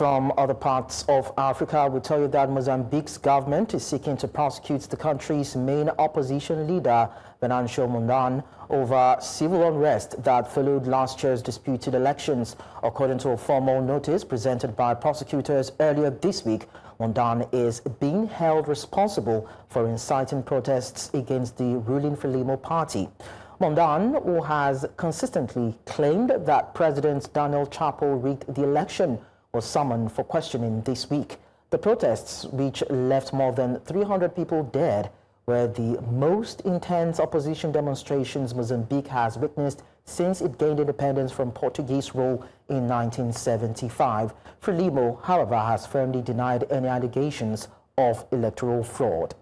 from other parts of Africa, we tell you that Mozambique's government is seeking to prosecute the country's main opposition leader, Venâncio Mondlane, over civil unrest that followed last year's disputed elections. According to a formal notice presented by prosecutors earlier this week, Mondlane is being held responsible for inciting protests against the ruling FRELIMO party. Mondlane, who has consistently claimed that President Daniel Chapo rigged the election, was summoned for questioning this week. The protests, which left more than 300 people dead, were the most intense opposition demonstrations Mozambique has witnessed since it gained independence from Portuguese rule in 1975. FRELIMO, however, has firmly denied any allegations of electoral fraud.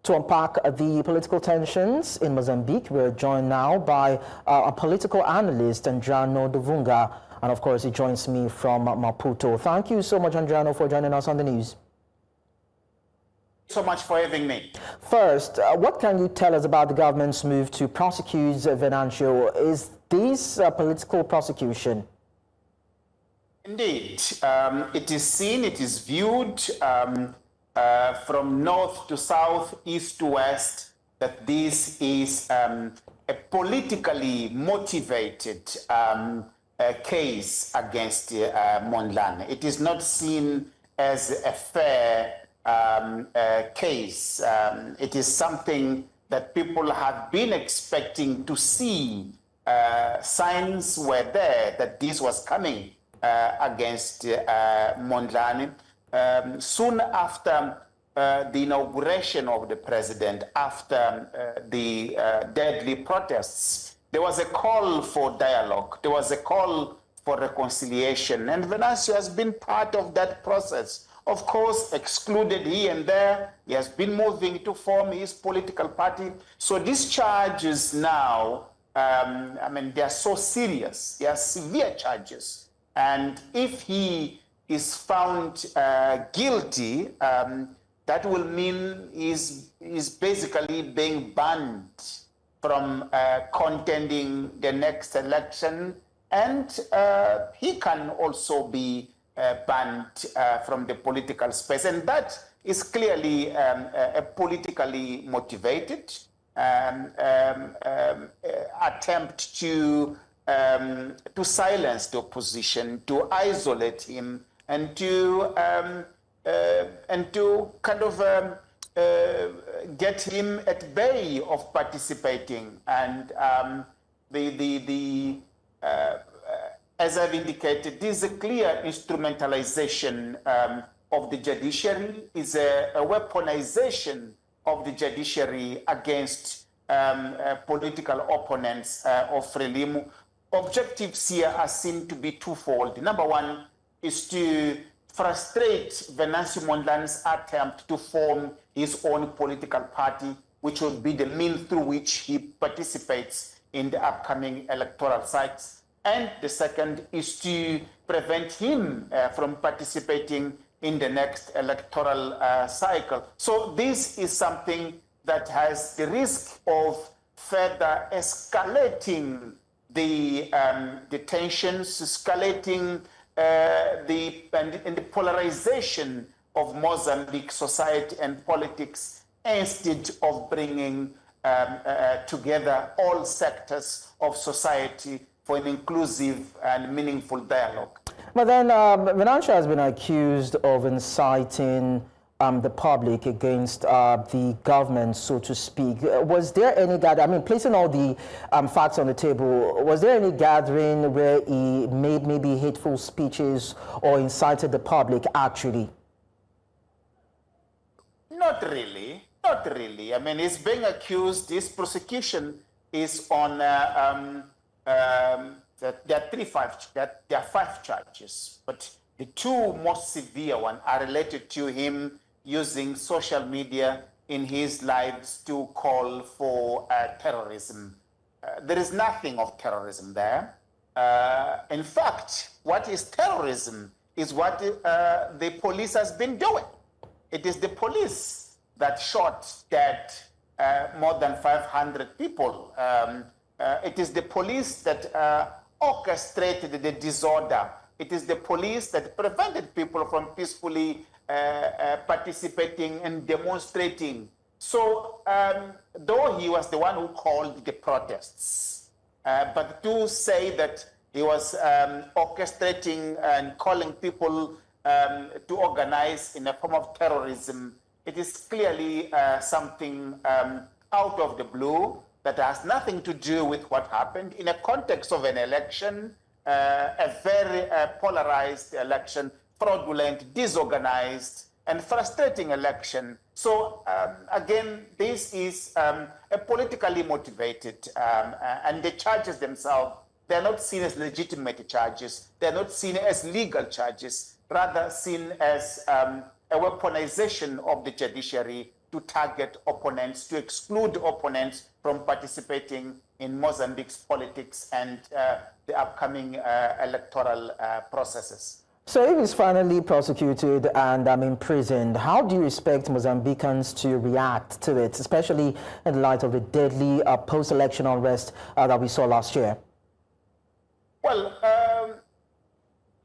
To unpack the political tensions in Mozambique, we're joined now by a political analyst, Adriano Nuvunga, and of course he joins me from Maputo. Thank you so much, Adriano, for joining us on the news. So much for having me. First, what can you tell us about the government's move to prosecute Venâncio? Is this political prosecution? Indeed. It is seen, it is viewed from north to south, east to west, that this is a politically motivated case against Mondlane. It is not seen as a fair case. It is something that people have been expecting to see. Signs were there that this was coming against Mondlane. Soon after the inauguration of the president, after the deadly protests, there was a call for dialogue. There was a call for reconciliation. And Venâncio has been part of that process. Of course, excluded here and there. He has been moving to form his political party. So these charges now, I mean, they are so serious. They are severe charges. And if he is found guilty, that will mean he's basically being banned from contending the next election, and he can also be banned from the political space. And that is clearly a politically motivated attempt to silence the opposition, to isolate him, and to kind of get him at bay of participating. And as I've indicated, this is a clear instrumentalization of the judiciary, is a weaponization of the judiciary against political opponents of FRELIMO. Objectives here are seen to be twofold. Number one is to frustrate Venâncio Mondlane's attempt to form his own political party, which will be the means through which he participates in the upcoming electoral cycles. And the second is to prevent him from participating in the next electoral cycle. So this is something that has the risk of further escalating the tensions, escalating the polarization of Mozambique society and politics, instead of bringing together all sectors of society for an inclusive and meaningful dialogue. But then Venâncio has been accused of inciting the public against the government, so to speak. Was there any gathering, I mean, placing all the facts on the table, was there any gathering where he made maybe hateful speeches or incited the public actually? Not really, not really. I mean, he's being accused, this prosecution is on, there are five charges, but the two most severe ones are related to him using social media in his lives to call for terrorism. There is nothing of terrorism there. In fact, what is terrorism is what the police has been doing. It is the police that shot dead more than 500 people. It is the police that orchestrated the disorder it is the police that prevented people from peacefully participating and demonstrating. So, though he was the one who called the protests, but to say that he was orchestrating and calling people to organize in a form of terrorism, it is clearly something out of the blue that has nothing to do with what happened in a context of an election, a very polarized election, fraudulent, disorganized, and frustrating election. So again, this is a politically motivated, and the charges themselves, they're not seen as legitimate charges. They're not seen as legal charges, rather seen as a weaponization of the judiciary to target opponents, to exclude opponents from participating in Mozambique's politics and the upcoming electoral processes. So if he's finally prosecuted and imprisoned, how do you expect Mozambicans to react to it, especially in light of the deadly post-election unrest that we saw last year? Well,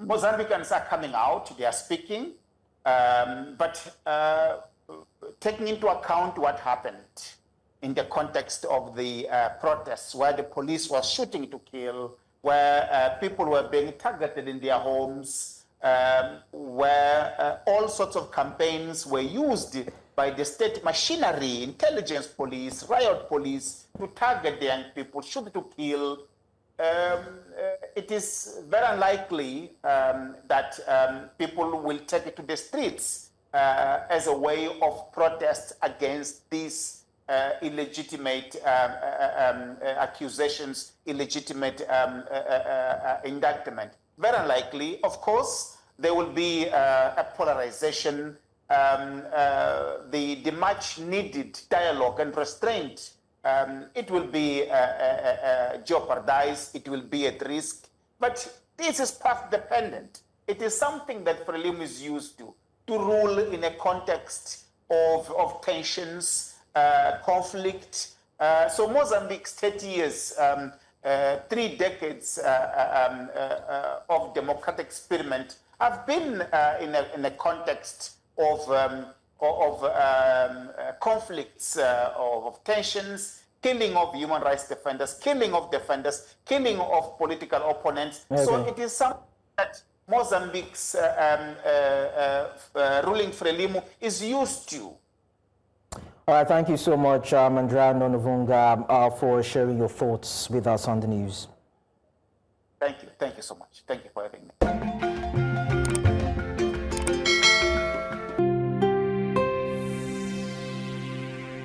Mozambicans are coming out, they are speaking, but taking into account what happened in the context of the protests, where the police were shooting to kill, where people were being targeted in their homes, where all sorts of campaigns were used by the state machinery, intelligence police, riot police, to target the young people, shoot to kill. It is very unlikely that people will take it to the streets as a way of protest against these illegitimate accusations, illegitimate indictment. Very unlikely. Of course, there will be a polarization, the much needed dialogue and restraint. It will be jeopardized, it will be at risk, but this is path dependent. It is something that FRELIMO is used to rule in a context of tensions, conflict. So Mozambique's 30 years, 3 decades of democratic experiment have been in a context of conflicts, of tensions, killing of human rights defenders, killing of defenders, killing of political opponents. Okay. So it is something that Mozambique's ruling FRELIMO is used to. All right, thank you so much, Adriano Nuvunga, for sharing your thoughts with us on the news. Thank you so much. Thank you for having me.